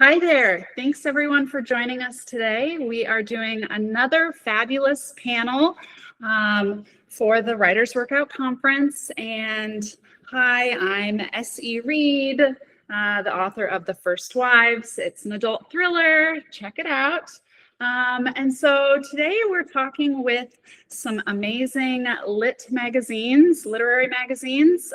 Hi there. Thanks everyone for joining us today. We are doing another fabulous panel for the Writers Workout Conference. And hi, I'm S.E. Reed, the author of The First Wives. It's an adult thriller. Check it out. And so today we're talking with some amazing literary magazines.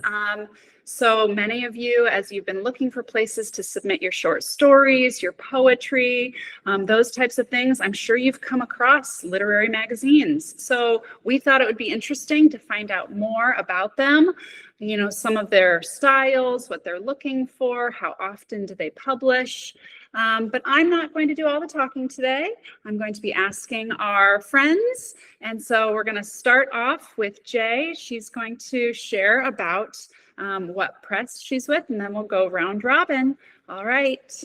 So many of you, as you've been looking for places to submit your short stories, your poetry, those types of things, I'm sure you've come across literary magazines. So we thought it would be interesting to find out more about them, you know, some of their styles, what they're looking for, how often do they publish. But I'm not going to do all the talking today. I'm going to be asking our friends. And so we're going to start off with Jay. She's going to share about what press she's with, and then we'll go round robin. All right.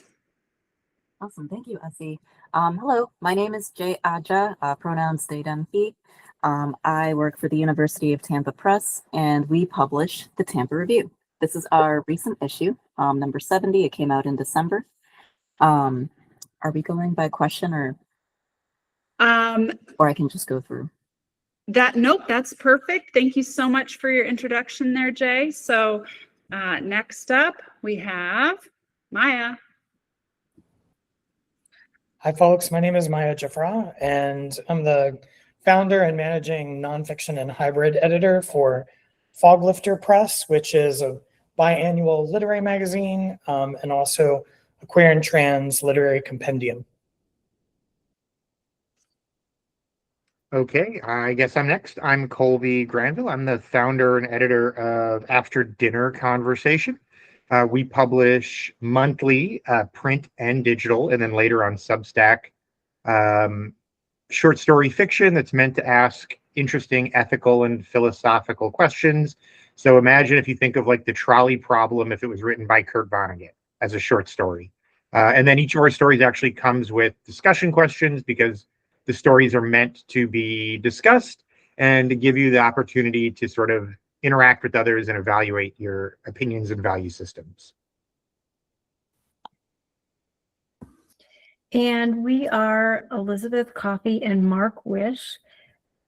Awesome. Thank you, Essie. Hello, my name is Jay Aja, pronouns they, them, he. I work for the University of Tampa Press, and we publish the Tampa Review. This is our recent issue, number 70. It came out in December. Are we going by question or I can just go through? Nope, that's perfect. Thank you so much for your introduction there, Jay. So next up, we have Miah. Hi, folks. My name is Miah Jeffra, and I'm the founder and managing nonfiction and hybrid editor for Foglifter Press, which is a biannual literary magazine and also a queer and trans literary compendium. Okay, I guess I'm next. I'm Kolby Granville. I'm the founder and editor of After Dinner Conversation. We publish monthly, print and digital, and then later on Substack, short story fiction that's meant to ask interesting ethical and philosophical questions. So imagine if you think of like the trolley problem if it was written by Kurt Vonnegut as a short story. And then each of our stories actually comes with discussion questions because the stories are meant to be discussed and to give you the opportunity to sort of interact with others and evaluate your opinions and value systems. And we are Elizabeth Coffey and Mark Wish,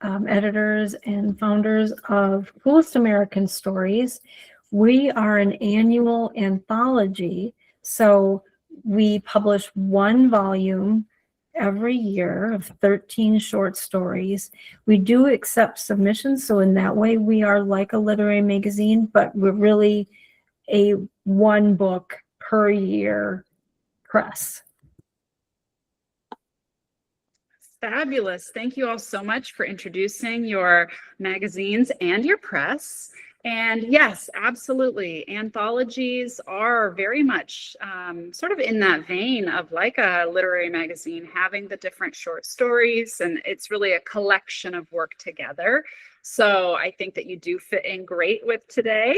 editors and founders of Coolest American Stories. We are an annual anthology, so we publish one volume every year of 13 short stories. We do accept submissions, so in that way we are like a literary magazine, but we're really a one book per year press. Fabulous. Thank you all so much for introducing your magazines and your press. And yes, absolutely. Anthologies are very much sort of in that vein of like a literary magazine, having the different short stories, and it's really a collection of work together. So I think that you do fit in great with today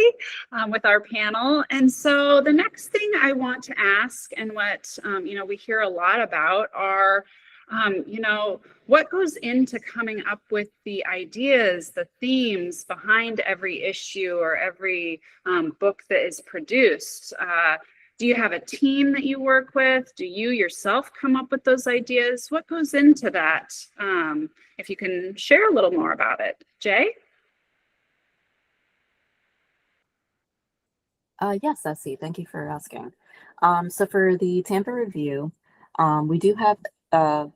with our panel. And so the next thing I want to ask, and what we hear a lot about, are what goes into coming up with the ideas, the themes behind every issue or every book that is produced? Do you have a team that you work with? Do you yourself come up with those ideas? What goes into that? If you can share a little more about it. Jay? Yes, Essie, thank you for asking. So for the Tampa Review, we do have an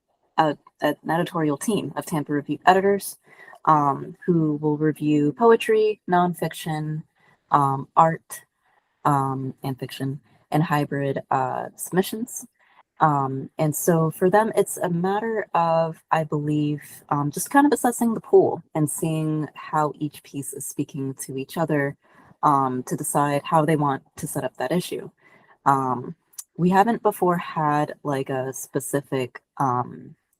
editorial team of Tampa Review editors who will review poetry, nonfiction, art, and fiction, and hybrid submissions. And so for them, it's a matter of, I believe, just kind of assessing the pool and seeing how each piece is speaking to each other to decide how they want to set up that issue. We haven't before had like a specific,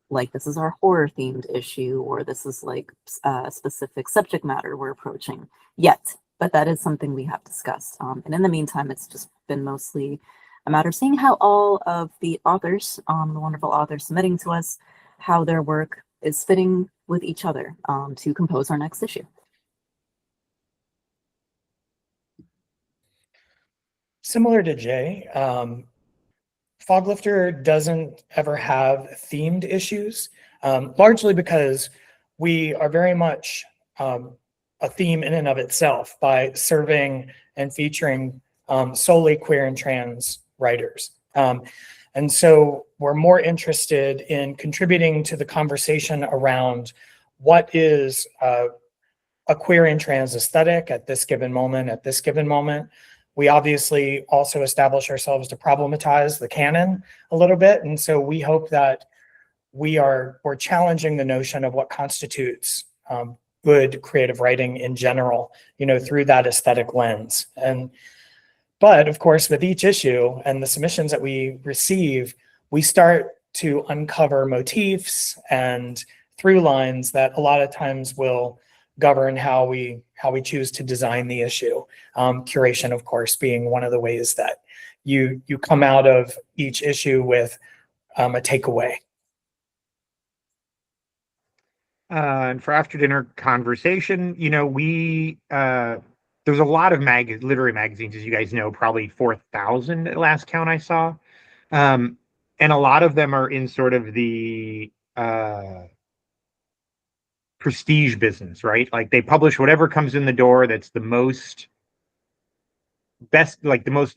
like this is our horror themed issue, or this is like a specific subject matter we're approaching yet, but that is something we have discussed. And in the meantime, it's just been mostly a matter of seeing how all of the authors, the wonderful authors submitting to us, how their work is fitting with each other to compose our next issue. Similar to Jay, Foglifter doesn't ever have themed issues, largely because we are very much a theme in and of itself by serving and featuring solely queer and trans writers. And so we're more interested in contributing to the conversation around what is a queer and trans aesthetic at this given moment. We obviously also establish ourselves to problematize the canon a little bit. And so we hope that we're challenging the notion of what constitutes good creative writing in general, through that aesthetic lens. But of course, with each issue and the submissions that we receive, we start to uncover motifs and through lines that a lot of times will govern how we choose to design the issue. Curation, of course, being one of the ways that you come out of each issue with a takeaway. And for after dinner conversation, there's a lot of literary magazines, as you guys know, probably 4,000 at last count I saw. And a lot of them are in sort of the prestige business, right? Like they publish whatever comes in the door that's the most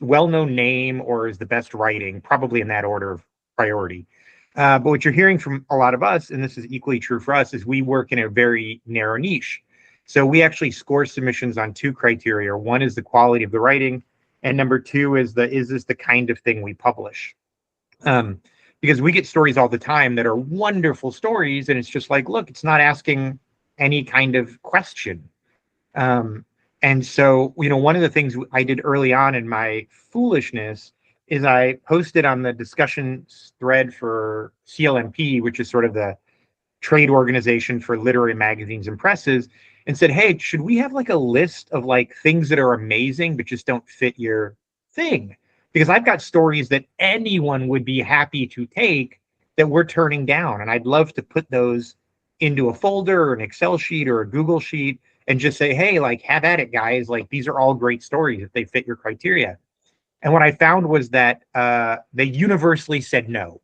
well-known name or is the best writing, probably in that order of priority. But what you're hearing from a lot of us, and this is equally true for us, is we work in a very narrow niche. So we actually score submissions on two criteria. One is the quality of the writing, and number two is this the kind of thing we publish? Because we get stories all the time that are wonderful stories, and it's just like, look, it's not asking any kind of question. And so, one of the things I did early on in my foolishness is I posted on the discussion thread for CLMP, which is sort of the trade organization for literary magazines and presses, and said, hey, should we have like a list of like things that are amazing but just don't fit your thing? Because I've got stories that anyone would be happy to take that we're turning down. And I'd love to put those into a folder or an Excel sheet or a Google sheet and just say, hey, like, have at it, guys. Like, these are all great stories if they fit your criteria. And what I found was that they universally said no.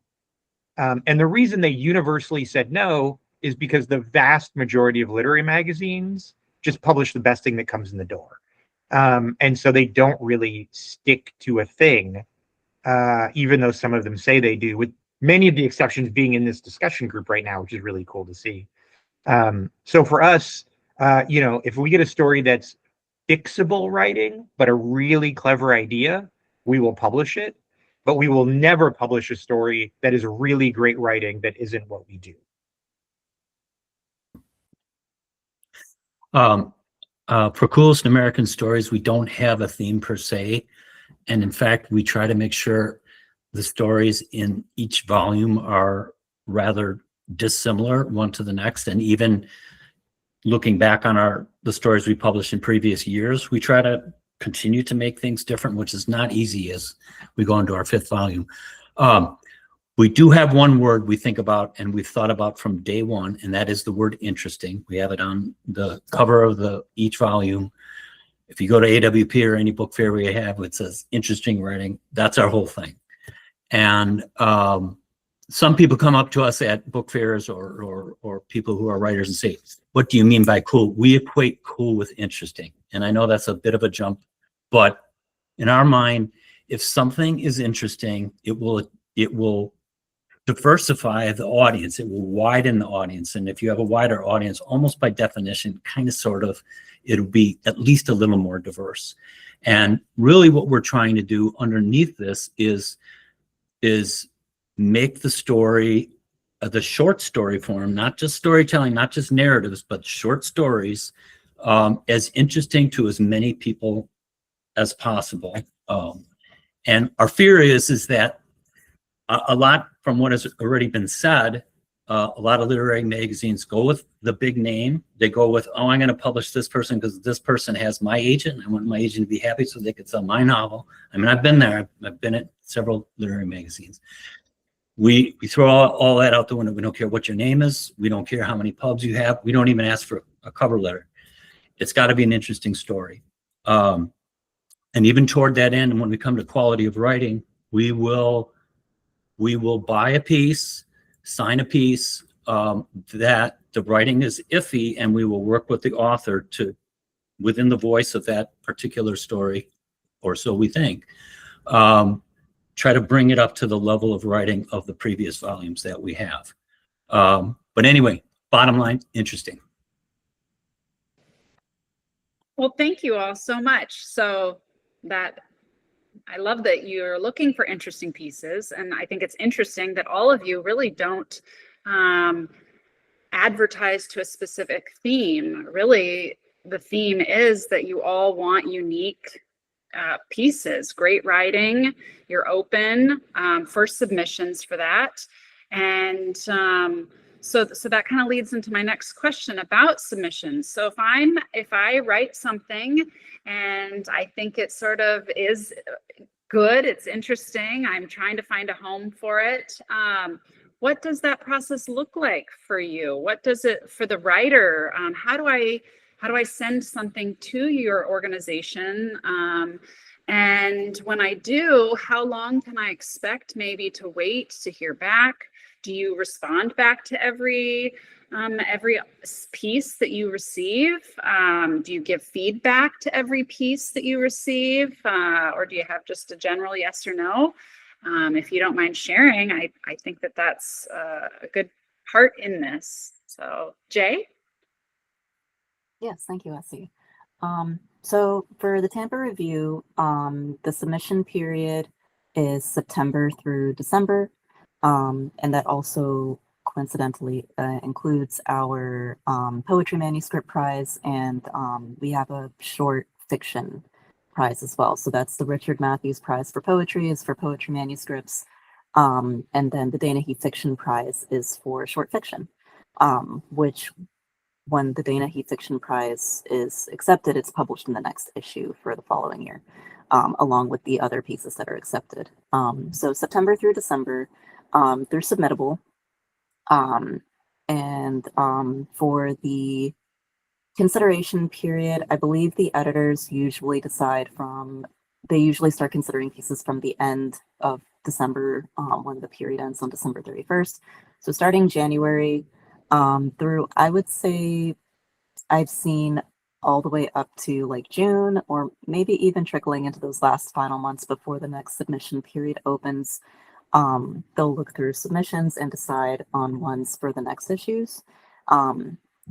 And the reason they universally said no is because the vast majority of literary magazines just publish the best thing that comes in the door. And so they don't really stick to a thing, even though some of them say they do, with many of the exceptions being in this discussion group right now, which is really cool to see. So for us, if we get a story that's fixable writing, but a really clever idea, we will publish it, but we will never publish a story that is really great writing that isn't what we do. For Coolest American Stories, we don't have a theme per se. And in fact, we try to make sure the stories in each volume are rather dissimilar one to the next. And even looking back on the stories we published in previous years, we try to continue to make things different, which is not easy as we go into our 5th volume. We do have one word we think about and we've thought about from day one, and that is the word interesting. We have it on the cover of each volume. If you go to AWP or any book fair we have, it says interesting writing. That's our whole thing. And some people come up to us at book fairs or people who are writers and say, what do you mean by cool? We equate cool with interesting. And I know that's a bit of a jump, but in our mind, if something is interesting, it will diversify the audience. It will widen the audience. And if you have a wider audience, almost by definition, kind of sort of, it'll be at least a little more diverse. And really what we're trying to do underneath this is make the story, the short story form, not just storytelling, not just narratives, but short stories, as interesting to as many people as possible. And our fear is that a lot from what has already been said, a lot of literary magazines go with the big name. They go with, oh, I'm going to publish this person because this person has my agent. I want my agent to be happy so they could sell my novel. I mean, I've been there. I've been at several literary magazines. We throw all that out the window. We don't care what your name is. We don't care how many pubs you have. We don't even ask for a cover letter. It's got to be an interesting story. And even toward that end, when we come to quality of writing, we will we will buy a piece, sign a piece that the writing is iffy, and we will work with the author to, within the voice of that particular story, or so we think, try to bring it up to the level of writing of the previous volumes that we have. But anyway, bottom line, interesting. Well, thank you all so much. So that I love that you're looking for interesting pieces. And I think it's interesting that all of you really don't advertise to a specific theme. Really, the theme is that you all want unique pieces, great writing. You're open for submissions for that. And so that kind of leads into my next question about submissions. So if I write something and I think it sort of is good, it's interesting, I'm trying to find a home for it, what does that process look like for you? What does it for the writer? How do I send something to your organization? And when I do, how long can I expect maybe to wait to hear back? Do you respond back to every piece that you receive? Do you give feedback to every piece that you receive? Or do you have just a general yes or no? If you don't mind sharing, I think that's a good part in this. So, Jay? Yes, thank you, Essie. So for the Tampa Review, the submission period is September through December, and that also coincidentally includes our poetry manuscript prize, and we have a short fiction prize as well. So that's the Richard Matthews Prize for Poetry is for poetry manuscripts, and then the Dana Heath Fiction Prize is for short fiction, which when the Dana Heath Fiction Prize is accepted, it's published in the next issue for the following year, along with the other pieces that are accepted. So September through December, they're submittable. And for the consideration period, I believe the editors usually they usually start considering pieces from the end of December, when the period ends on December 31st. So starting January through, I would say I've seen all the way up to like June, or maybe even trickling into those last final months before the next submission period opens. They'll look through submissions and decide on ones for the next issues.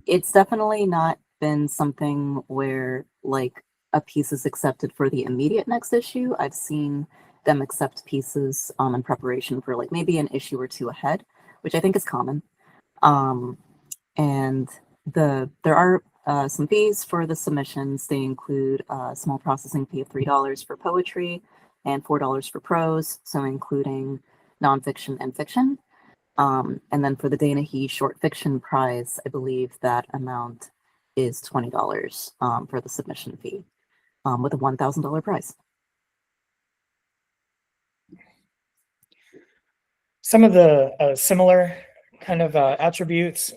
It's definitely not been something where like a piece is accepted for the immediate next issue. I've seen them accept pieces in preparation for like maybe an issue or two ahead, which I think is common. And there are some fees for the submissions. They include a small processing fee of $3 for poetry and $4 for prose, so including nonfiction and fiction. And then for the Dana Heath Short Fiction Prize, I believe that amount is $20 for the submission fee, with a $1,000 prize. Some of the similar kind of attributes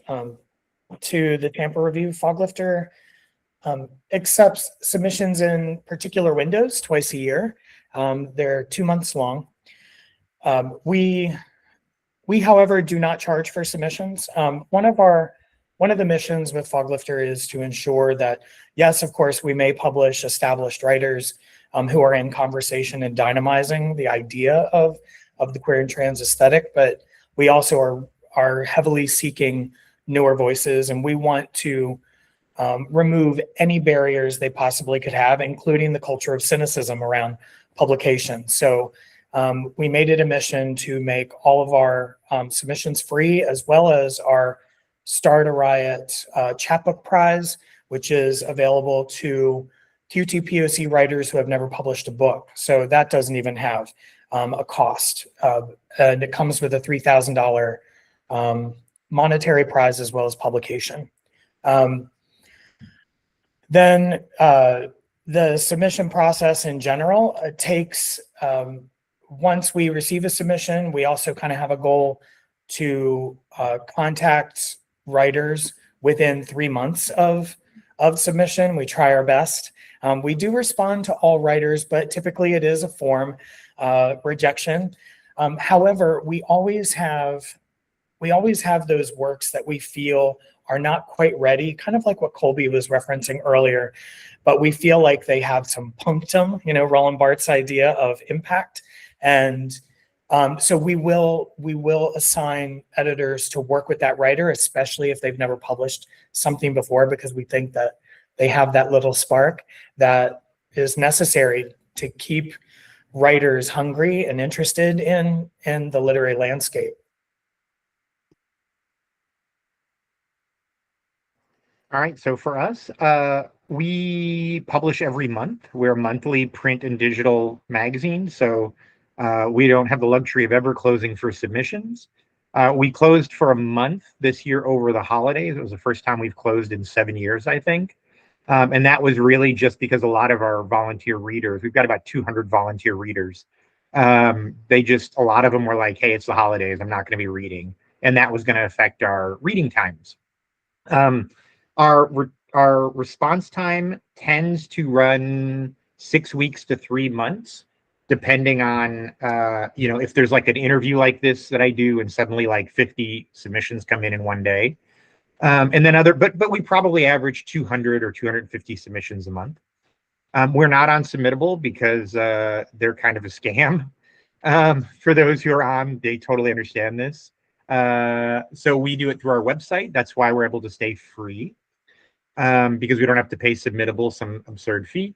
to the Tampa Review, Foglifter accepts submissions in particular windows twice a year. They're 2 months long. We, however, do not charge for submissions. One of the missions with Foglifter is to ensure that, yes, of course, we may publish established writers who are in conversation and dynamizing the idea of the queer and trans aesthetic, but we also are heavily seeking newer voices, and we want to remove any barriers they possibly could have, including the culture of cynicism around publication. So we made it a mission to make all of our submissions free, as well as our Start a Riot chapbook prize, which is available to QT-POC writers who have never published a book. So that doesn't even have a cost. And it comes with a $3,000 monetary prize as well as publication. Then the submission process in general takes, once we receive a submission, we also kind of have a goal to contact writers within 3 months of submission. We try our best. We do respond to all writers, but typically it is a form rejection. However, we always have those works that we feel are not quite ready, kind of like what Kolby was referencing earlier, but we feel like they have some punctum, Roland Barthes' idea of impact. And so we will assign editors to work with that writer, especially if they've never published something before, because we think that they have that little spark that is necessary to keep writers hungry and interested in the literary landscape. All right, so for us, we publish every month. We're a monthly print and digital magazine, so we don't have the luxury of ever closing for submissions. We closed for a month this year over the holidays. It was the first time we've closed in 7 years, I think. And that was really just because a lot of our volunteer readers, we've got about 200 volunteer readers. A lot of them were like, hey, it's the holidays, I'm not going to be reading. And that was going to affect our reading times. Our response time tends to run 6 weeks to 3 months, depending on, if there's like an interview like this that I do and suddenly like 50 submissions come in one day. And then but we probably average 200 or 250 submissions a month. We're not on Submittable because they're kind of a scam. For those who are on, they totally understand this. So we do it through our website. That's why we're able to stay free. Because we don't have to pay Submittable some absurd fee.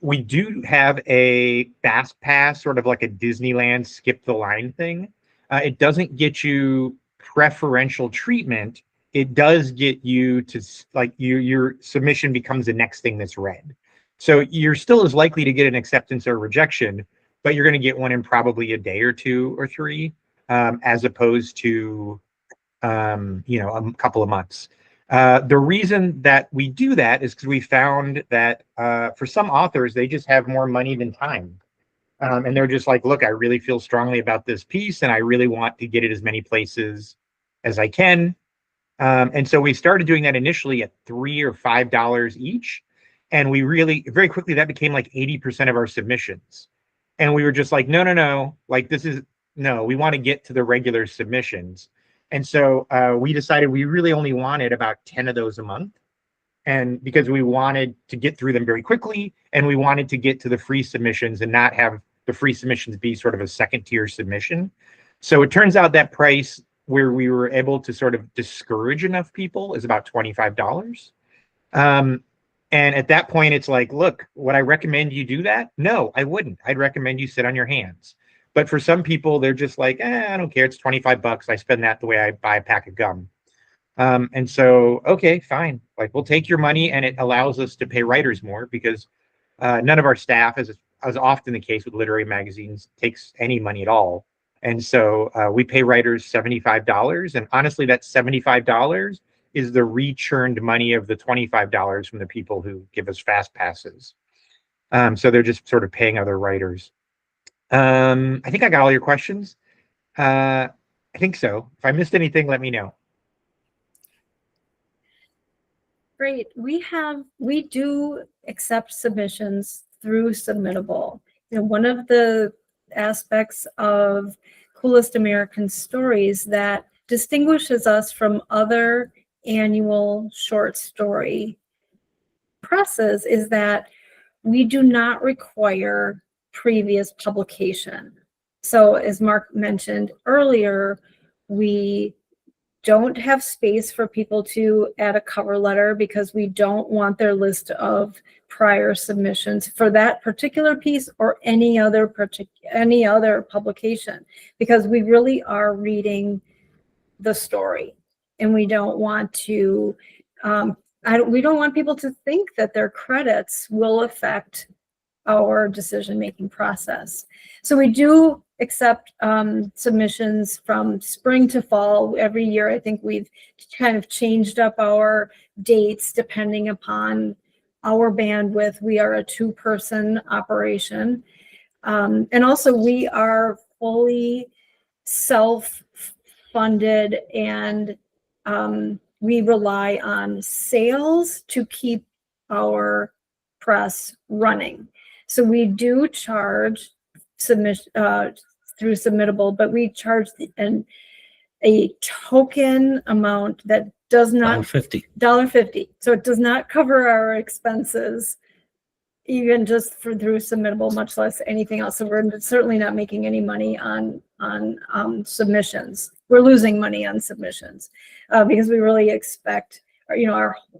We do have a Fast Pass, sort of like a Disneyland skip the line thing. It doesn't get you preferential treatment. It does get you to, like, your submission becomes the next thing that's read. So you're still as likely to get an acceptance or rejection, but you're going to get one in probably a day or 2 or 3, as opposed to, a couple of months. The reason that we do that is because we found that for some authors, they just have more money than time. And they're just like, look, I really feel strongly about this piece and I really want to get it as many places as I can. And so we started doing that initially at $3 or $5 each. And we really, very quickly, that became like 80% of our submissions. And we were just like, no, like we want to get to the regular submissions. And so we decided we really only wanted about 10 of those a month. And because we wanted to get through them very quickly, and we wanted to get to the free submissions and not have the free submissions be sort of a second tier submission. So it turns out that price where we were able to sort of discourage enough people is about $25. And at that point, it's like, look, would I recommend you do that? No, I wouldn't. I'd recommend you sit on your hands. But for some people, they're just like, I don't care. It's $25. I spend that the way I buy a pack of gum. And so, okay, fine. Like, we'll take your money, and it allows us to pay writers more because none of our staff, as often the case with literary magazines, takes any money at all. And so we pay writers $75. And honestly, that $75 is the rechurned money of the $25 from the people who give us fast passes. So they're just sort of paying other writers. I think I got all your questions. I think so. If I missed anything, let me know. Great. We do accept submissions through Submittable. One of the aspects of Coolest American Stories that distinguishes us from other annual short story presses is that we do not require previous publication. So as Mark mentioned earlier, we don't have space for people to add a cover letter because we don't want their list of prior submissions for that particular piece or any other publication, because we really are reading the story, and we don't want to we don't want people to think that their credits will affect our decision-making process. So we do accept submissions from spring to fall every year. I think we've kind of changed up our dates depending upon our bandwidth. We are a 2-person operation. And also we are fully self-funded, and we rely on sales to keep our press running. So we do charge through Submittable, but we charge a token amount that does not $1.50. $1.50. So it does not cover our expenses, even just through Submittable, much less anything else. So we're certainly not making any money on submissions. We're losing money on submissions because we really expect,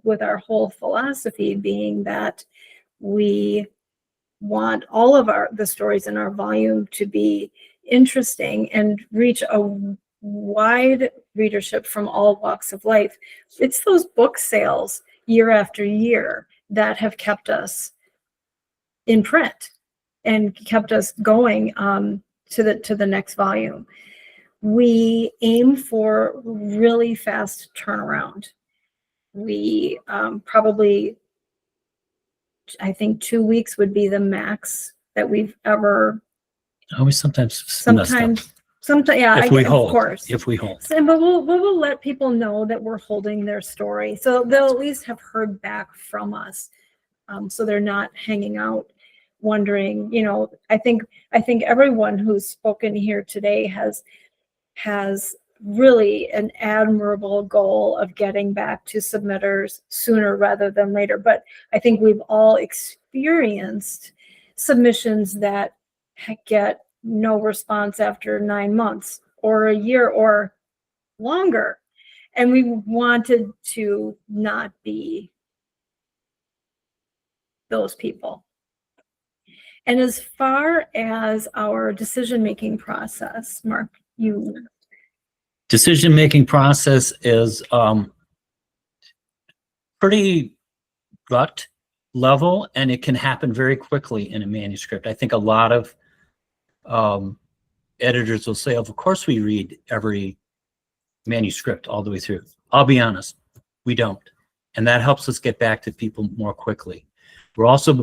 with our whole philosophy being that we want all of the stories in our volume to be interesting and reach a wide readership from all walks of life. It's those book sales year after year that have kept us in print and kept us going to the next volume. We aim for really fast turnaround. We probably, I think 2 weeks would be the max that we've ever. We sometimes, Yeah, if we hold, of course. if we hold. But we'll let people know that we're holding their story, so they'll at least have heard back from us, so they're not hanging out wondering. I think everyone who's spoken here today has really an admirable goal of getting back to submitters sooner rather than later. But I think we've all experienced submissions that get no response after 9 months or a year or longer. And we wanted to not be those people. And as far as our decision-making process, Mark, Decision-making process is pretty gut level, and it can happen very quickly in a manuscript. I think a lot of editors will say, of course we read every manuscript all the way through. I'll be honest, we don't. And that helps us get back to people more quickly. We're also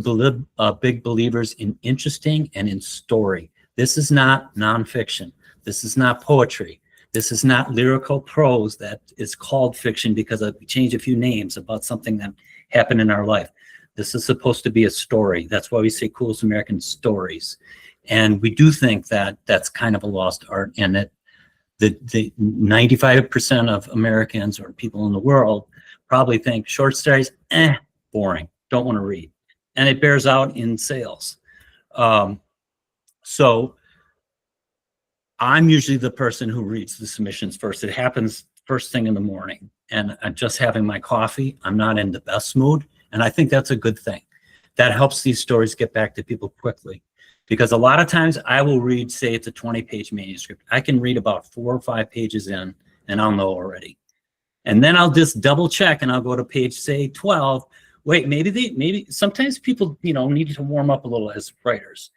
big believers in interesting and in story. This is not nonfiction. This is not poetry. This is not lyrical prose that is called fiction because we changed a few names about something that happened in our life. This is supposed to be a story. That's why we say coolest American stories. And we do think that that's kind of a lost art, and that the 95% of Americans or people in the world probably think short stories, boring, don't want to read. And it bears out in sales. So I'm usually the person who reads the submissions first. It happens first thing in the morning, and I'm just having my coffee. I'm not in the best mood, and I think that's a good thing. That helps these stories get back to people quickly, because a lot of times I will read, say it's a 20-page manuscript. I can read about 4 or 5 pages in, and I'll know already. And then I'll just double check, and I'll go to page, say, 12. Wait, maybe sometimes people, need to warm up a little as writers.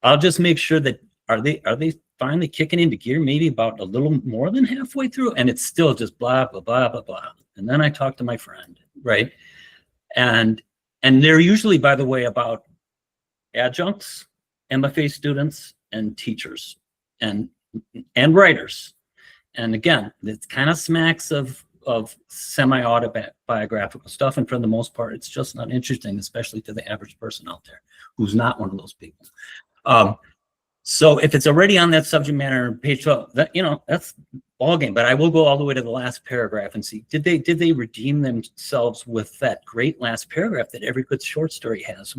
I'll just make sure that are they finally kicking into gear, maybe about a little more than halfway through, and it's still just blah blah blah blah blah. And then I talk to my friend, right? And they're usually, by the way, about adjuncts, M.F.A. students, and teachers, and writers. And again, it kind of smacks of semi-autobiographical stuff, and for the most part, it's just not interesting, especially to the average person out there who's not one of those people. So if it's already on that subject matter, page 12, that's ball game. But I will go all the way to the last paragraph and see, did they redeem themselves with that great last paragraph that every good short story has?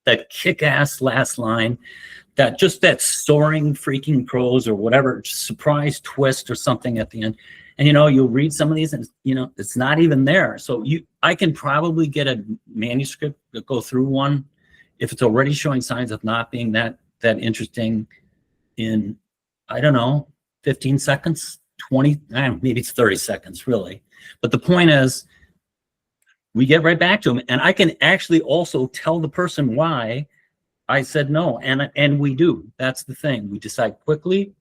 That kick-ass last line, that soaring freaking prose or whatever, surprise twist or something at the end. And you'll read some of these and it's not even there. So I can probably get a manuscript to go through one if it's already showing signs of not being that interesting in, I don't know, 15 seconds, 20, maybe it's 30 seconds really. But the point is, we get right back to them, and I can actually also tell the person why I said no, and we do. That's the thing. We decide quickly,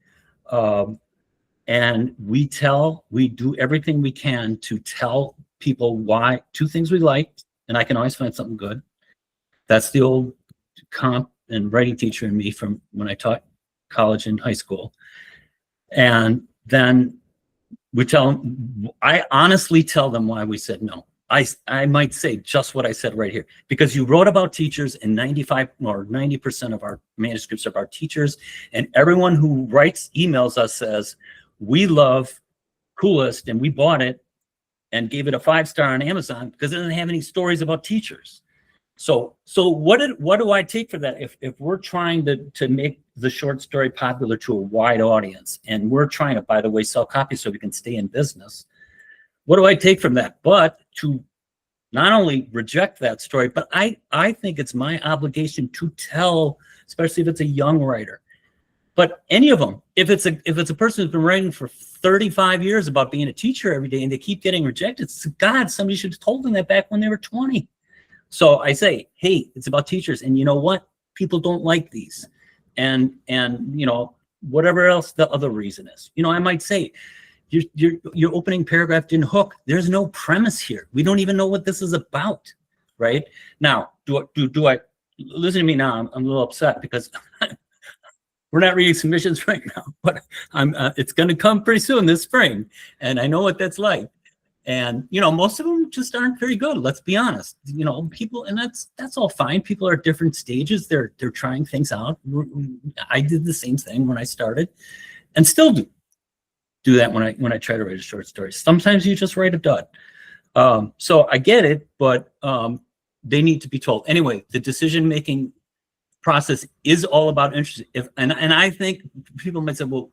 and we do everything we can to tell people why. 2 things we like, and I can always find something good. That's the old comp and writing teacher in me from when I taught college and high school. And then I honestly tell them why we said no. I might say just what I said right here, because you wrote about teachers, and 95 or 90% of our manuscripts are about teachers, and everyone who writes emails us says, we love Coolest and we bought it and gave it a 5-star on Amazon because it doesn't have any stories about teachers. So what do I take for that? If we're trying to make the short story popular to a wide audience, and we're trying to, by the way, sell copies so we can stay in business, what do I take from that? But to not only reject that story, but I think it's my obligation to tell, especially if it's a young writer, but any of them, if it's a person who's been writing for 35 years about being a teacher every day and they keep getting rejected, God, somebody should have told them that back when they were 20. So I say, hey, it's about teachers, and you know what? People don't like these, and you know, whatever else the other reason is. You know, I might say, your opening paragraph didn't hook. There's no premise here. We don't even know what this is about, right? Now, do I listen to me now? I'm a little upset because we're not reading submissions right now, but it's going to come pretty soon this spring, and I know what that's like. And you know, most of them just aren't very good. Let's be honest. You know, people, and that's all fine. People are at different stages. They're trying things out. I did the same thing when I started, and still do that when I try to write a short story. Sometimes you just write a dud. So I get it, but they need to be told. Anyway, the decision-making process is all about interest. And I think people might say, well,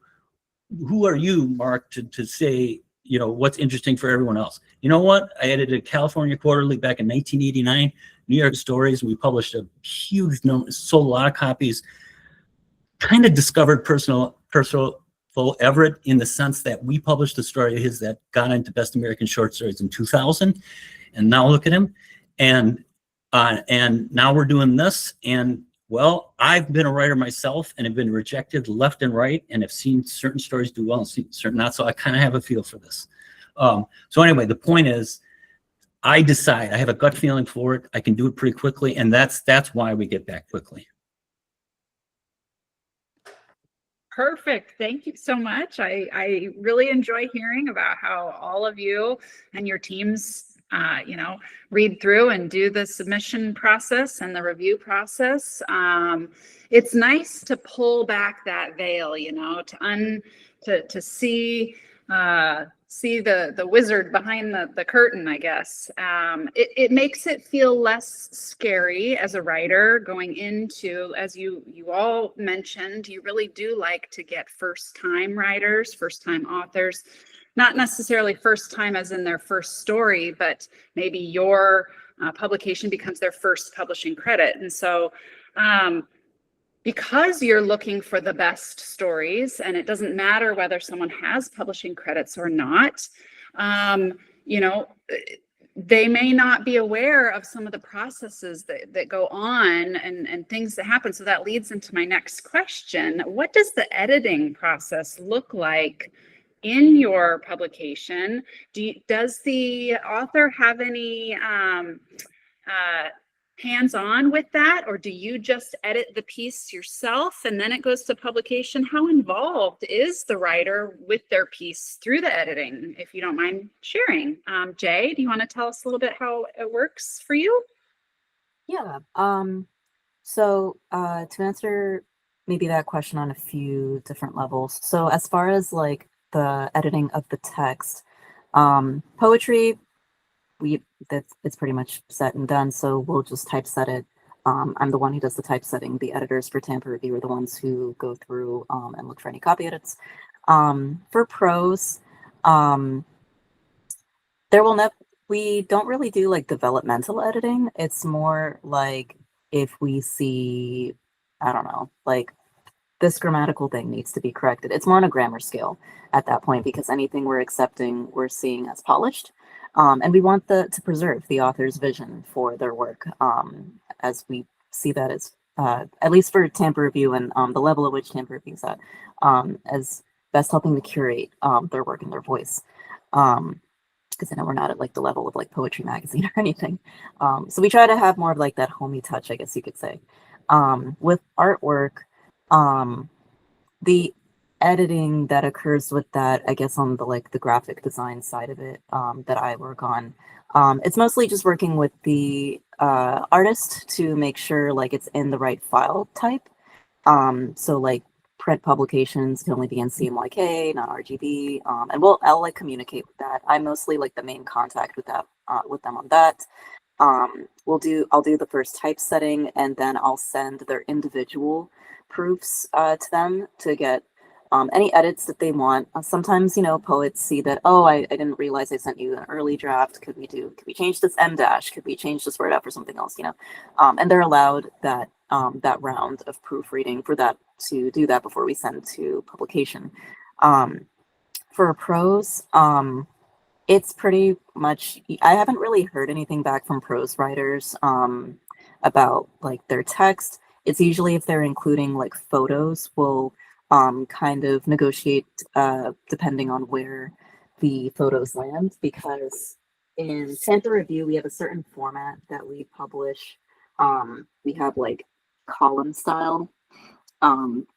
who are you, Mark, to say, you know, what's interesting for everyone else? You know what? I edited California Quarterly back in 1989, New York Stories, and we published a huge number, sold a lot of copies, kind of discovered personal Everett in the sense that we published a story of his that got into Best American Short Stories in 2000, and now look at him, and now we're doing this, and well, I've been a writer myself and have been rejected left and right, and have seen certain stories do well and seen certain not, so I kind of have a feel for this. So anyway, the point is, I decide, I have a gut feeling for it, I can do it pretty quickly, and that's why we get back quickly. Perfect. Thank you so much. I really enjoy hearing about how all of you and your teams you know, read through and do the submission process and the review process. It's nice to pull back that veil, you know, to see the wizard behind the curtain, I guess. It makes it feel less scary as a writer going into, as you all mentioned, you really do like to get first-time writers, first-time authors, not necessarily first time as in their first story, but maybe your publication becomes their first publishing credit. And so because you're looking for the best stories, and it doesn't matter whether someone has publishing credits or not, you know, they may not be aware of some of the processes that go on and things that happen. So that leads into my next question. What does the editing process look like in your publication? Does the author have any hands-on with that, or do you just edit the piece yourself and then it goes to publication? How involved is the writer with their piece through the editing, if you don't mind sharing? Jay, do you want to tell us a little bit how it works for you? Yeah. So to answer maybe that question on a few different levels. So as far as like the editing of the text, poetry, it's pretty much set and done, so we'll just typeset it. I'm the one who does the typesetting. The editors for Tampa Review are the ones who go through and look for any copy edits. For prose, we don't really do like developmental editing. It's more like if we see, I don't know, like this grammatical thing needs to be corrected. It's more on a grammar scale at that point, because anything we're accepting, we're seeing as polished. And we want to preserve the author's vision for their work, as we see that as, at least for Tampa Review and the level at which Tampa Review is at, as best helping to curate their work and their voice. Because I know we're not at like the level of like Poetry Magazine or anything. So we try to have more of like that homey touch, I guess you could say. With artwork, the editing that occurs with that, I guess on the like the graphic design side of it, that I work on. It's mostly just working with the artist to make sure like it's in the right file type. So like print publications can only be in CMYK, not RGB. And I'll like communicate with that. I'm mostly like the main contact with that with them on that. I'll do the first typesetting, and then I'll send their individual proofs to them to get any edits that they want. Sometimes, poets see that, oh, I didn't realize I sent you an early draft. Could we change this M dash? Could we change this word out for something else? And they're allowed that round of proofreading for that to do that before we send to publication. For prose, it's pretty much, I haven't really heard anything back from prose writers about like their text. It's usually if they're including like photos, we'll kind of negotiate depending on where the photos land, because in Tampa Review, we have a certain format that we publish. We have like column style.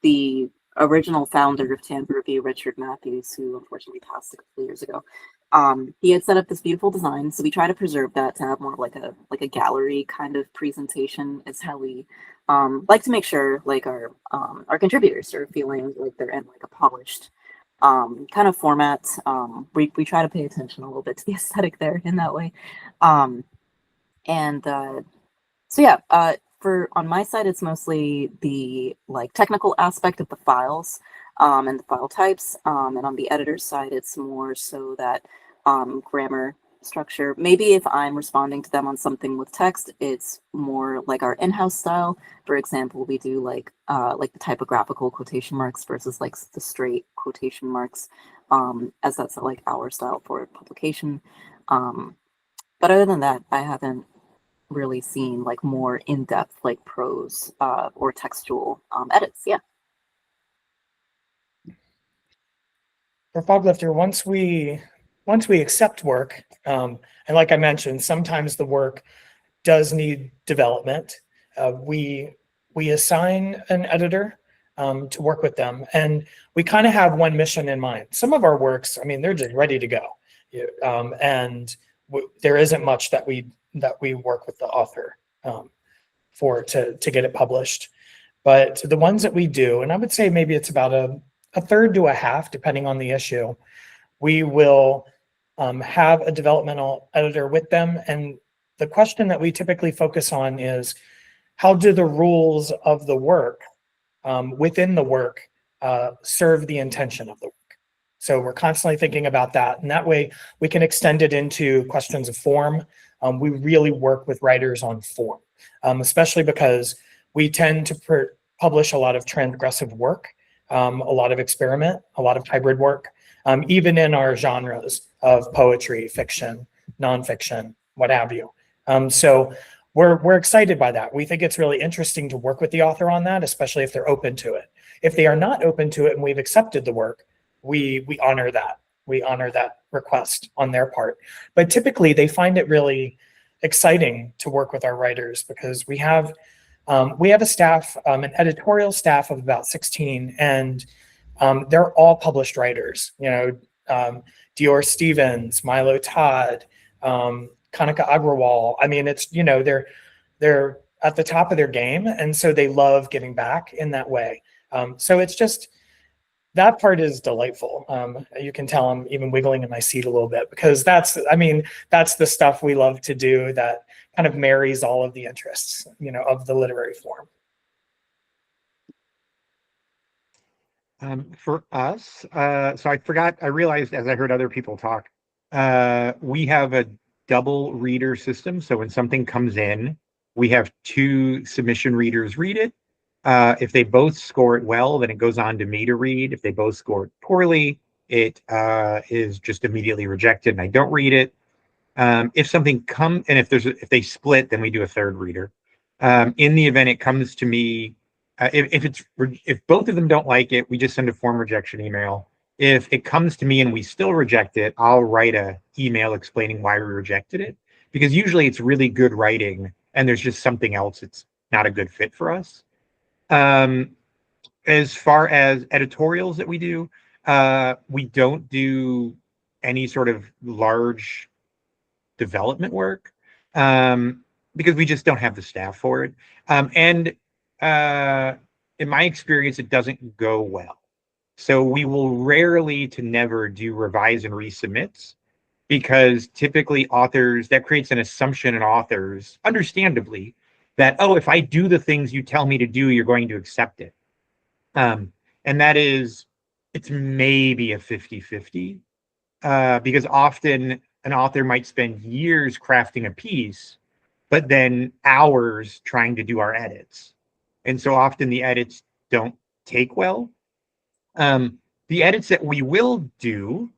The original founder of Tampa Review, Richard Matthews, who unfortunately passed a couple of years ago, he had set up this beautiful design. So we try to preserve that to have more of like a gallery kind of presentation. Is how we like to make sure like our contributors are feeling like they're in like a polished kind of format. We try to pay attention a little bit to the aesthetic there in that way. So yeah, on my side, it's mostly the like technical aspect of the files and the file types. And on the editor's side, it's more so that grammar structure. Maybe if I'm responding to them on something with text, it's more like our in-house style. For example, we do like the typographical quotation marks versus like the straight quotation marks, as that's like our style for publication. But other than that, I haven't really seen like more in-depth like prose or textual edits. Yeah. For Foglifter, once we accept work, and like I mentioned, sometimes the work does need development. We assign an editor to work with them, and we kind of have one mission in mind. Some of our works, I mean, they're just ready to go, and there isn't much that we work with the author for to get it published. But the ones that we do, and I would say maybe it's about a third to a half, depending on the issue, we will have a developmental editor with them. And the question that we typically focus on is, how do the rules of the work within the work serve the intention of the work? So we're constantly thinking about that. And that way we can extend it into questions of form. We really work with writers on form, especially because we tend to publish a lot of transgressive work, a lot of experiment, a lot of hybrid work, even in our genres of poetry, fiction, nonfiction, what have you. So we're excited by that. We think it's really interesting to work with the author on that, especially if they're open to it. If they are not open to it and we've accepted the work, we honor that. We honor that request on their part. But typically they find it really exciting to work with our writers, because we have a staff, an editorial staff of about 16, and they're all published writers. Dior Stevens, Milo Todd, Kanika Agrawal. I mean, it's, they're at the top of their game, and so they love giving back in that way. So it's just, that part is delightful. You can tell I'm even wiggling in my seat a little bit, because that's the stuff we love to do, that kind of marries all of the interests, of the literary form. For us, so I realized as I heard other people talk, we have a double reader system. So when something comes in, we have two submission readers read it. If they both score it well, then it goes on to me to read. If they both score it poorly, it is just immediately rejected and I don't read it. If something comes, and if they split, then we do a third reader. In the event it comes to me, if both of them don't like it, we just send a form rejection email. If it comes to me and we still reject it, I'll write an email explaining why we rejected it, because usually it's really good writing and there's just something else it's not a good fit for us. as far as editorials that we do, we don't do any sort of large development work, because we just don't have the staff for it. And in my experience, it doesn't go well. So we will rarely to never do revise and resubmits, because typically authors, that creates an assumption in authors, understandably, that, oh, if I do the things you tell me to do, you're going to accept it. And that is, it's maybe a 50-50, because often an author might spend years crafting a piece, but then hours trying to do our edits. And so often the edits don't take well. The edits that we will do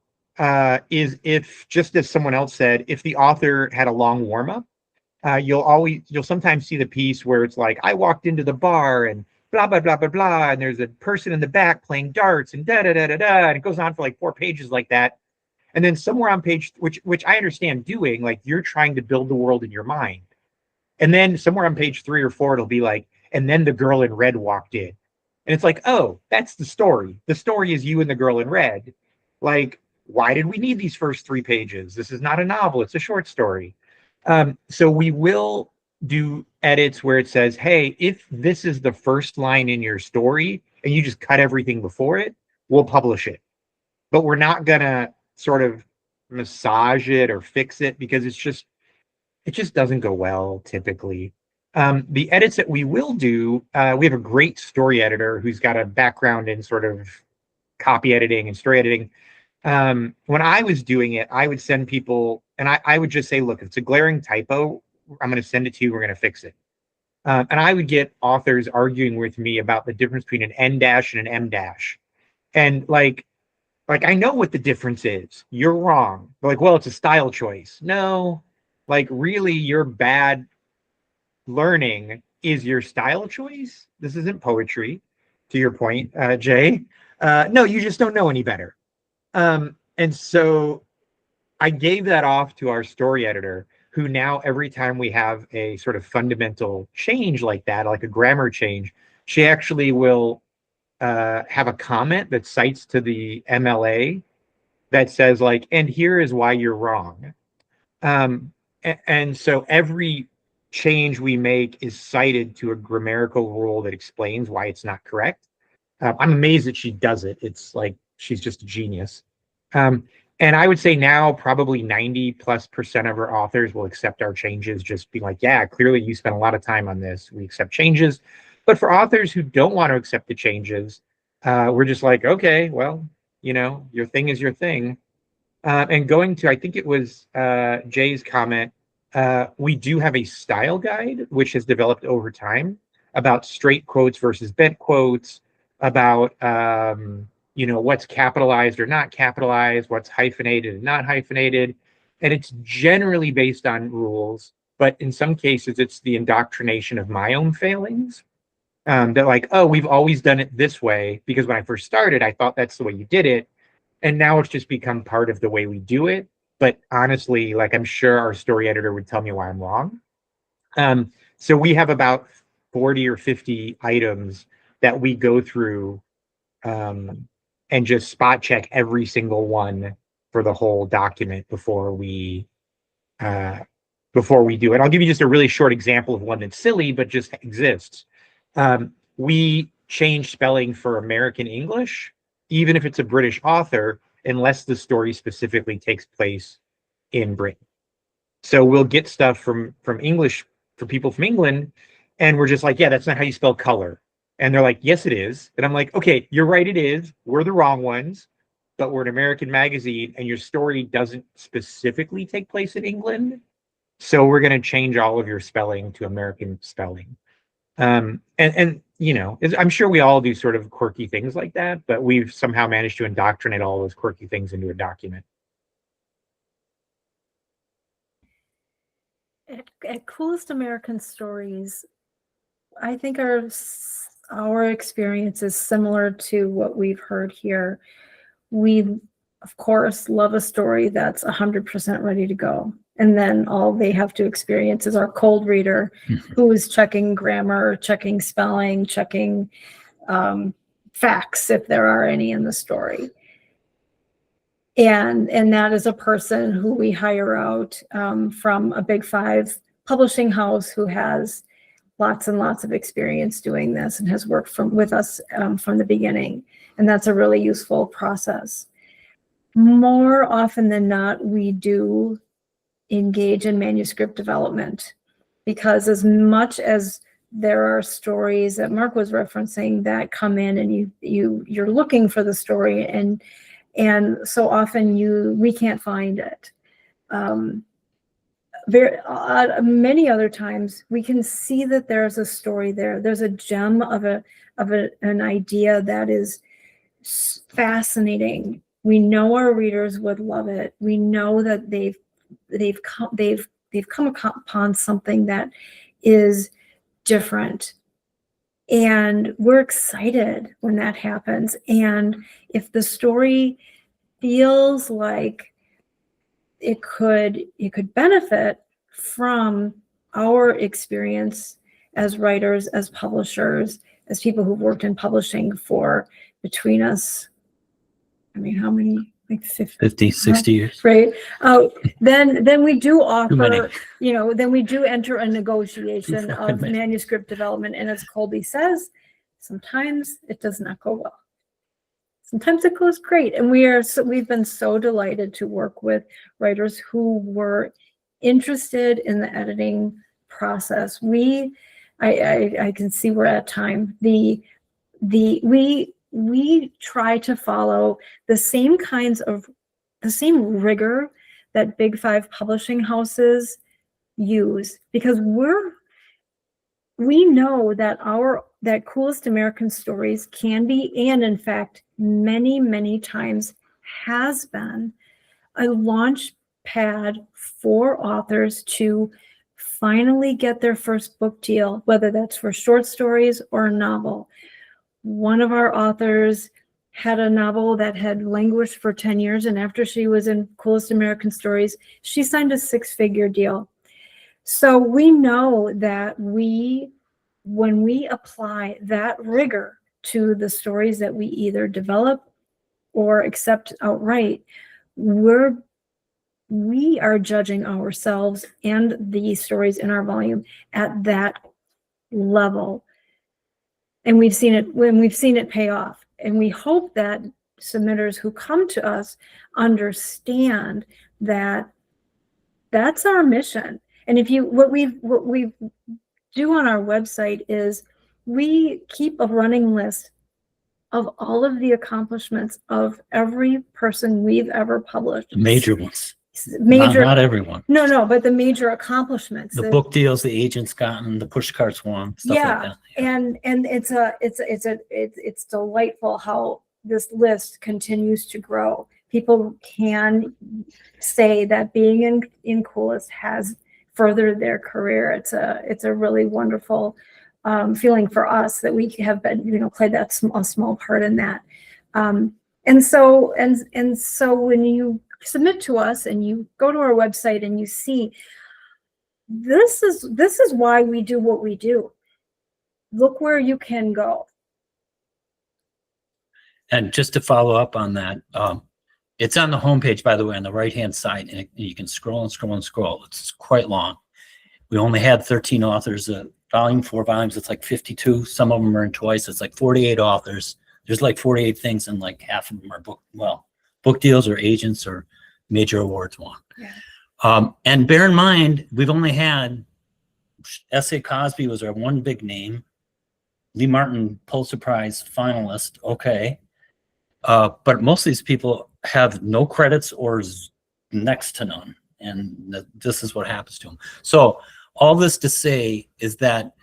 is if, just as someone else said, if the author had a long warm-up, you'll sometimes see the piece where it's like, I walked into the bar and blah, blah, blah, blah, blah, and there's a person in the back playing darts and da, da, da, da, da, and it goes on for like 4 pages like that. And then somewhere on page, which I understand doing, like you're trying to build the world in your mind. And then somewhere on page 3 or 4, it'll be like, and then the girl in red walked in. And it's like, oh, that's the story. The story is you and the girl in red. Like, why did we need these first 3 pages? This is not a novel, it's a short story. So we will do edits where it says, hey, if this is the first line in your story and you just cut everything before it, we'll publish it. But we're not gonna sort of massage it or fix it, because it just doesn't go well typically. The edits that we will do, we have a great story editor who's got a background in sort of copy editing and story editing. When I was doing it, I would send people, and I would just say, look, if it's a glaring typo, I'm going to send it to you, we're going to fix it. And I would get authors arguing with me about the difference between an N dash and an M dash. And like I know what the difference is. You're wrong. But like, well, it's a style choice. No, like really your bad learning is your style choice. This isn't poetry, to your point, Jay. No, you just don't know any better. And so I gave that off to our story editor, who now every time we have a sort of fundamental change like that, like a grammar change, she actually will have a comment that cites to the MLA that says like, and here is why you're wrong. And so every change we make is cited to a grammatical rule that explains why it's not correct. I'm amazed that she does it. It's like, she's just a genius. And I would say now probably 90+% of our authors will accept our changes, just being like, yeah, clearly you spent a lot of time on this. We accept changes. But for authors who don't want to accept the changes, we're just like, okay, well, you know, your thing is your thing. And going to, I think it was Jay's comment, we do have a style guide, which has developed over time, about straight quotes versus bent quotes, about you know, what's capitalized or not capitalized, what's hyphenated and not hyphenated. And it's generally based on rules, but in some cases it's the indoctrination of my own failings. That like, oh, we've always done it this way, because when I first started, I thought that's the way you did it. And now it's just become part of the way we do it. But honestly, like, I'm sure our story editor would tell me why I'm wrong. So we have about 40 or 50 items that we go through and just spot check every single one for the whole document before we do it. I'll give you just a really short example of one that's silly, but just exists. We change spelling for American English, even if it's a British author, unless the story specifically takes place in Britain. So we'll get stuff from English, for people from England, and we're just like, yeah, that's not how you spell color. And they're like, yes, it is. And I'm like, okay, you're right, it is. We're the wrong ones, but we're an American magazine, and your story doesn't specifically take place in England. So we're going to change all of your spelling to American spelling. And you know, I'm sure we all do sort of quirky things like that, but we've somehow managed to indoctrinate all those quirky things into a document. At Coolest American Stories, I think our experience is similar to what we've heard here. We, of course, love a story that's 100% ready to go. And then all they have to experience is our cold reader who is checking grammar, checking spelling, checking facts, if there are any in the story. And that is a person who we hire out from a Big 5 publishing house who has lots and lots of experience doing this and has worked with us from the beginning. And that's a really useful process. More often than not, we do engage in manuscript development, because as much as there are stories that Mark was referencing that come in and you're looking for the story, and so often we can't find it. Many other times we can see that there's a story there. There's a gem of an idea that is fascinating. We know our readers would love it. We know that they've come upon something that is different, and we're excited when that happens. And if the story feels like it could benefit from our experience as writers, as publishers, as people who've worked in publishing for, between us, I mean, how many? Like 50, 60 years. Right. Then we do Too many. offer, then we do enter a negotiation of many. manuscript development. And as Kolby says, sometimes it does not go well. Sometimes it goes great. And we've been so delighted to work with writers who were interested in the editing process. I can see we're at time. We try to follow the same rigor that Big 5 publishing houses use, because we know that Coolest American Stories can be, and in fact, many, many times has been, a launch pad for authors to finally get their first book deal, whether that's for short stories or a novel. One of our authors had a novel that had languished for 10 years, and after she was in Coolest American Stories, she signed a 6-figure deal. So we know that when we apply that rigor to the stories that we either develop or accept outright, we are judging ourselves and the stories in our volume at that level. And we've seen it pay off. And we hope that submitters who come to us understand that that's our mission. And what we do on our website is we keep a running list of all of the accomplishments of every person we've ever published. Major ones. Major, not everyone. No, but the major accomplishments. The book deals the agent's gotten, the push carts won, stuff like that. And it's delightful how this list continues to grow. People can say that being in Coolest has furthered their career. It's a really wonderful feeling for us that we have been, played a small part in that. And so when you submit to us and you go to our website and you see, this is why we do what we do. Look where you can go. And just to follow up on that, it's on the homepage, by the way, on the right-hand side, and you can scroll and scroll and scroll. It's quite long. We only had 13 authors. Volume 4 volumes, it's like 52. Some of them are in twice. It's like 48 authors. There's like 48 things, and like half of them are book deals or agents or major awards won. Yeah. And bear in mind, we've only had S.A. Cosby was our one big name. Lee Martin Pulitzer Prize finalist. Okay. But most of these people have no credits or next to none. And this is what happens to them. So all this to say is that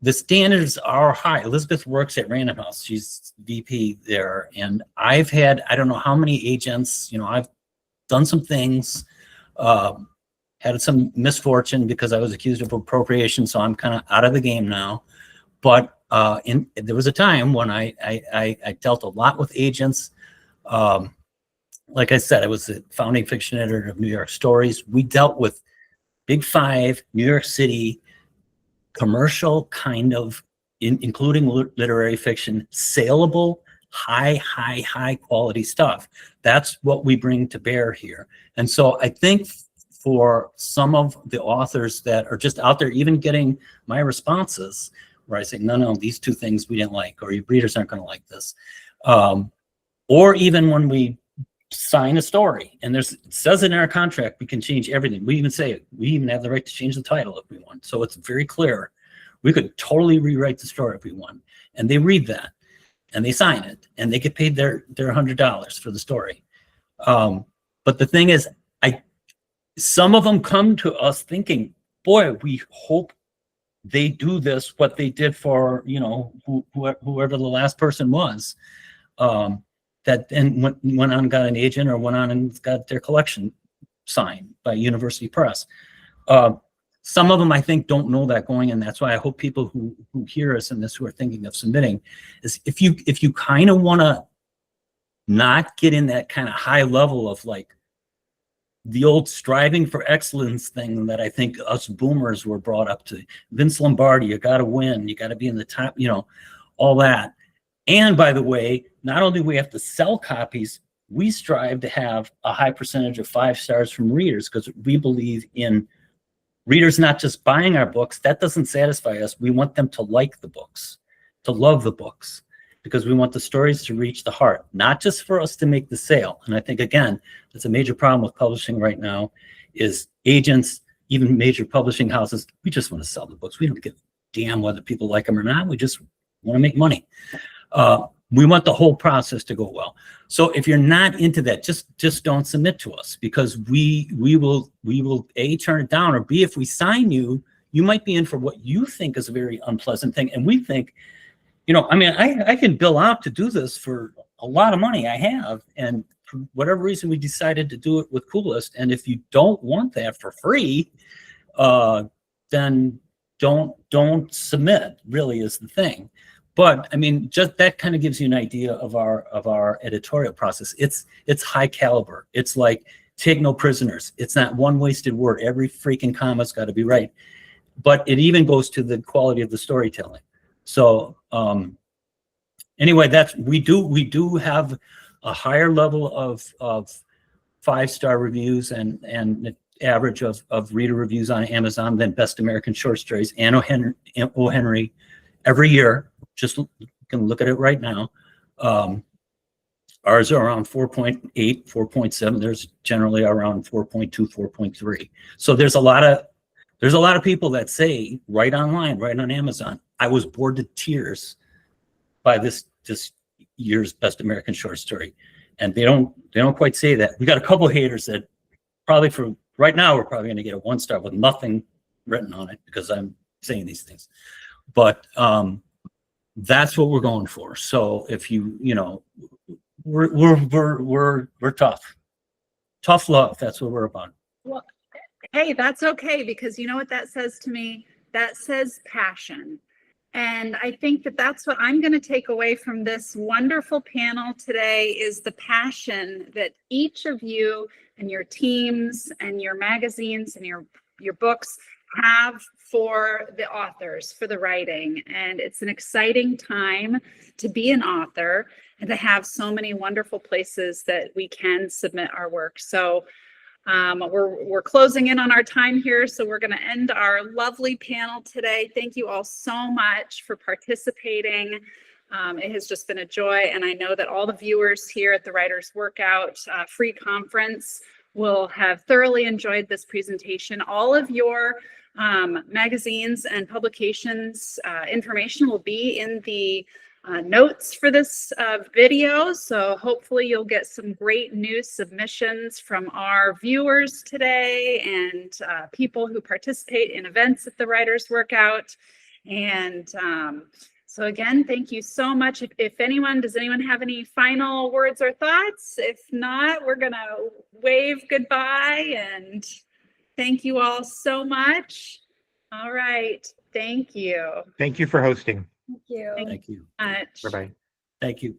the standards are high. Elizabeth works at Random House. She's VP there. And I've had, I don't know how many agents, I've done some things, had some misfortune because I was accused of appropriation. So I'm kind of out of the game now. But there was a time when I dealt a lot with agents. Like I said, I was the founding fiction editor of New York Stories. We dealt with Big 5, New York City, commercial kind of, including literary fiction, saleable, high quality stuff. That's what we bring to bear here. And so I think for some of the authors that are just out there, even getting my responses where I say, no, these two things we didn't like, or your readers aren't going to like this. Or even when we sign a story and it says in our contract, we can change everything. We even say it. We even have the right to change the title if we want. So it's very clear. We could totally rewrite the story if we want. And they read that and they sign it and they get paid their $100 for the story. But the thing is, some of them come to us thinking, boy, we hope they do this, what they did for, whoever the last person was, that then went on and got an agent or went on and got their collection signed by University Press. Some of them, I think, don't know that going, and that's why I hope people who hear us in this, who are thinking of submitting, is if you kind of want to not get in that kind of high level of like the old striving for excellence thing that I think us boomers were brought up to. Vince Lombardi, you got to win, you got to be in the top, all that. And by the way, not only do we have to sell copies, we strive to have a high percentage of 5 stars from readers, because we believe in readers not just buying our books. That doesn't satisfy us. We want them to like the books, to love the books, because we want the stories to reach the heart, not just for us to make the sale. And I think, again, that's a major problem with publishing right now, is agents, even major publishing houses, we just want to sell the books. We don't give a damn whether people like them or not. We just want to make money. We want the whole process to go well. So if you're not into that, just don't submit to us, because we will A, turn it down, or B, if we sign you, you might be in for what you think is a very unpleasant thing. And we think, I can bill out to do this for a lot of money. I have, and for whatever reason, we decided to do it with Coolest. And if you don't want that for free, then don't submit, really, is the thing. But I mean, just that kind of gives you an idea of our editorial process. It's high caliber. It's like, take no prisoners. It's not one wasted word. Every freaking comma's got to be right. But it even goes to the quality of the storytelling. So anyway, we do have a higher level of 5-star reviews and average of reader reviews on Amazon than Best American Short Stories and O. Henry every year. Just you can look at it right now. Ours are around 4.8, 4.7. There's generally around 4.2, 4.3. So there's a lot of people that say right online, right on Amazon, I was bored to tears by this year's Best American Short Story. And they don't quite say that. We got a couple of haters that probably for right now, we're probably going to get a 1-star with nothing written on it because I'm saying these things. But that's what we're going for. So if we're tough love. That's what we're about. Well, hey, that's okay, because you know what that says to me? That says passion. And I think that's what I'm going to take away from this wonderful panel today, is the passion that each of you and your teams and your magazines and your books have for the authors, for the writing. And it's an exciting time to be an author and to have so many wonderful places that we can submit our work. So we're closing in on our time here, so we're going to end our lovely panel today. Thank you all so much for participating. It has just been a joy, and I know that all the viewers here at the Writers Workout free conference will have thoroughly enjoyed this presentation. All of your magazines and publications information will be in the notes for this video. So hopefully you'll get some great new submissions from our viewers today and people who participate in events at the Writers Workout. And so again, thank you so much. Does anyone have any final words or thoughts? If not, we're gonna wave goodbye and thank you all so much. All right, thank you. Thank you for hosting. Thank you. Thank you. Much. Bye-bye. Thank you.